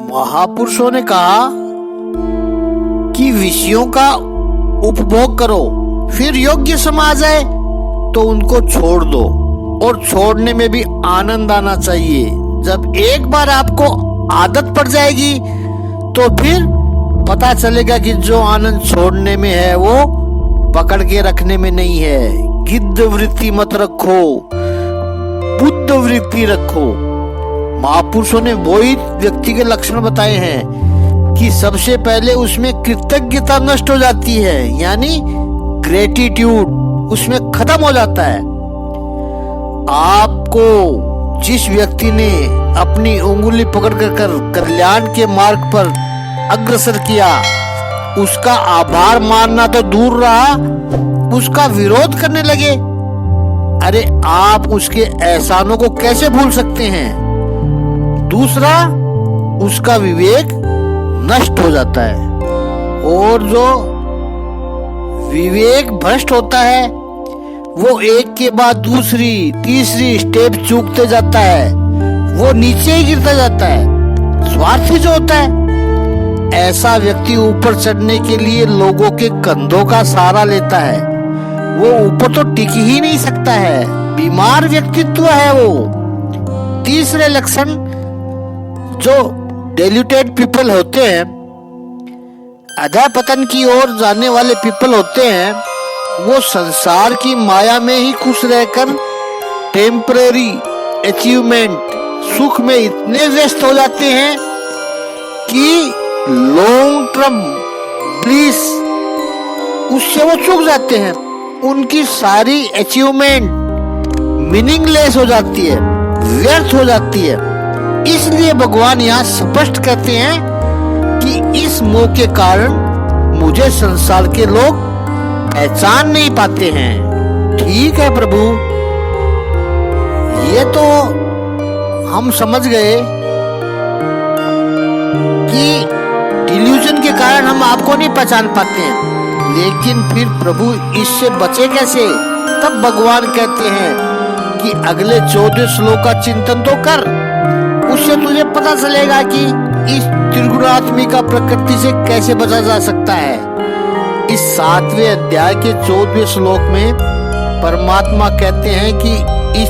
महापुरुषों ने कहा कि विषयों का उपभोग करो, फिर योग्य समय आ जाए तो उनको छोड़ दो, और छोड़ने में भी आनंद आना चाहिए। जब एक बार आपको आदत पड़ जाएगी तो फिर पता चलेगा कि जो आनंद छोड़ने में है वो पकड़ के रखने में नहीं है। गिद्ध वृत्ति मत रखो, बुद्ध वृत्ति रखो। महापुरुषों ने वही व्यक्ति के लक्षण बताए हैं कि सबसे पहले उसमें कृतज्ञता नष्ट हो जाती है, यानी ग्रेटिट्यूड उसमें खत्म हो जाता है। आपको जिस व्यक्ति ने अपनी उंगली पकड़ कर कल्याण के मार्ग पर अग्रसर किया, उसका आभार मानना तो दूर रहा, उसका विरोध करने लगे। अरे आप उसके एहसानों को कैसे भूल सकते हैं? दूसरा, उसका विवेक नष्ट हो जाता है, और जो विवेक भ्रष्ट होता है वो एक के बाद दूसरी तीसरी स्टेप चूकते जाता है, वो नीचे ही गिरता जाता है। स्वार्थी जो होता है, ऐसा व्यक्ति ऊपर चढ़ने के लिए लोगों के कंधों का सहारा लेता है, वो ऊपर तो टिक ही नहीं सकता है, बीमार व्यक्तित्व है वो। तीसरे लक्षण, जो डेल्यूटेड पीपल होते हैं, अधः पतन की ओर जाने वाले पीपल होते हैं, वो संसार की माया में ही खुश रहकर टेम्परेरी अचीवमेंट सुख में इतने व्यस्त हो जाते हैं कि लॉन्ग टर्म ब्लिस उससे वो चूक जाते हैं। उनकी सारी अचीवमेंट मीनिंगलेस हो जाती है, व्यर्थ हो जाती है। इसलिए भगवान यहाँ स्पष्ट कहते हैं कि इस मोह के कारण मुझे संसार के लोग पहचान नहीं पाते हैं। ठीक है प्रभु, ये तो हम समझ गए कि डिल्यूजन के कारण हम आपको नहीं पहचान पाते हैं, लेकिन फिर प्रभु इससे बचे कैसे? तब भगवान कहते हैं कि अगले 14 श्लोक का चिंतन तो कर, उससे तुझे पता चलेगा कि इस त्रिगुणात्मिका प्रकृति से कैसे बचा जा सकता है। इस 7वें अध्याय के 14वें श्लोक में परमात्मा कहते हैं कि इस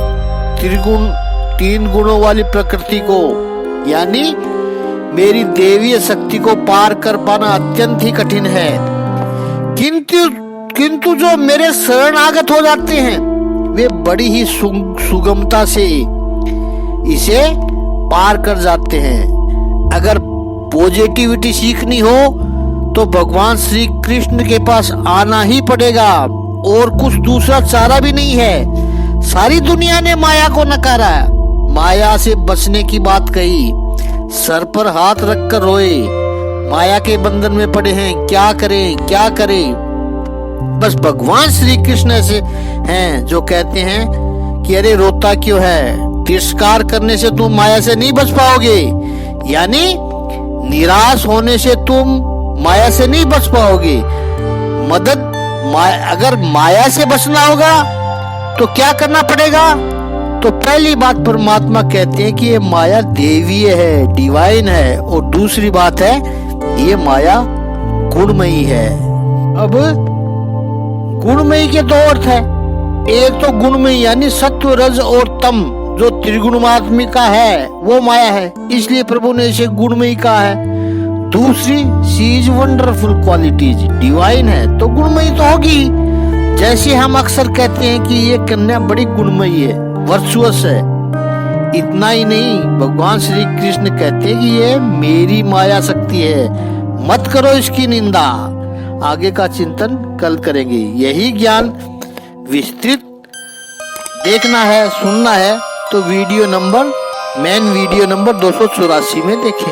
तीन गुणों वाली प्रकृति को, यानी मेरी देवीय शक्ति को पार कर पाना अत्यंत ही कठिन है, किंतु जो मेरे शरणागत हो जाते हैं वे बड़ी ही सुगमता से इसे पार कर जाते हैं। अगर पॉजिटिविटी सीखनी हो तो भगवान श्री कृष्ण के पास आना ही पड़ेगा, और कुछ दूसरा चारा भी नहीं है। सारी दुनिया ने माया को नकारा, माया से बचने की बात कही, सर पर हाथ रखकर रोए, माया के बंधन में पड़े हैं, क्या करें क्या करें। बस भगवान श्री कृष्ण ऐसे हैं जो कहते हैं कि अरे रोता क्यों है, तिरस्कार करने से तुम माया से नहीं बच पाओगे, यानी निराश होने से तुम माया से नहीं बच पाओगे। अगर माया से बचना होगा तो क्या करना पड़ेगा? तो पहली बात परमात्मा कहते हैं कि ये माया देवीय है, डिवाइन है, और दूसरी बात है ये माया गुणमयी है। अब गुणमयी के दो अर्थ है, एक तो गुणमयी यानी सत्व रज और तम जो त्रिगुणात्मिका है वो माया है, इसलिए प्रभु ने इसे गुणमयी कहा है। दूसरी, she is wonderful qualities, divine है तो गुणमयी तो होगी। जैसे हम अक्सर कहते हैं कि ये कन्या बड़ी गुणमयी है, वर्चुअस है। इतना ही नहीं, भगवान श्री कृष्ण कहते हैं कि ये मेरी माया शक्ति है, मत करो इसकी निंदा। आगे का चिंतन कल करेंगे। यही ज्ञान विस्तृत देखना है, सुनना है तो मेन वीडियो नंबर 284 में देखें।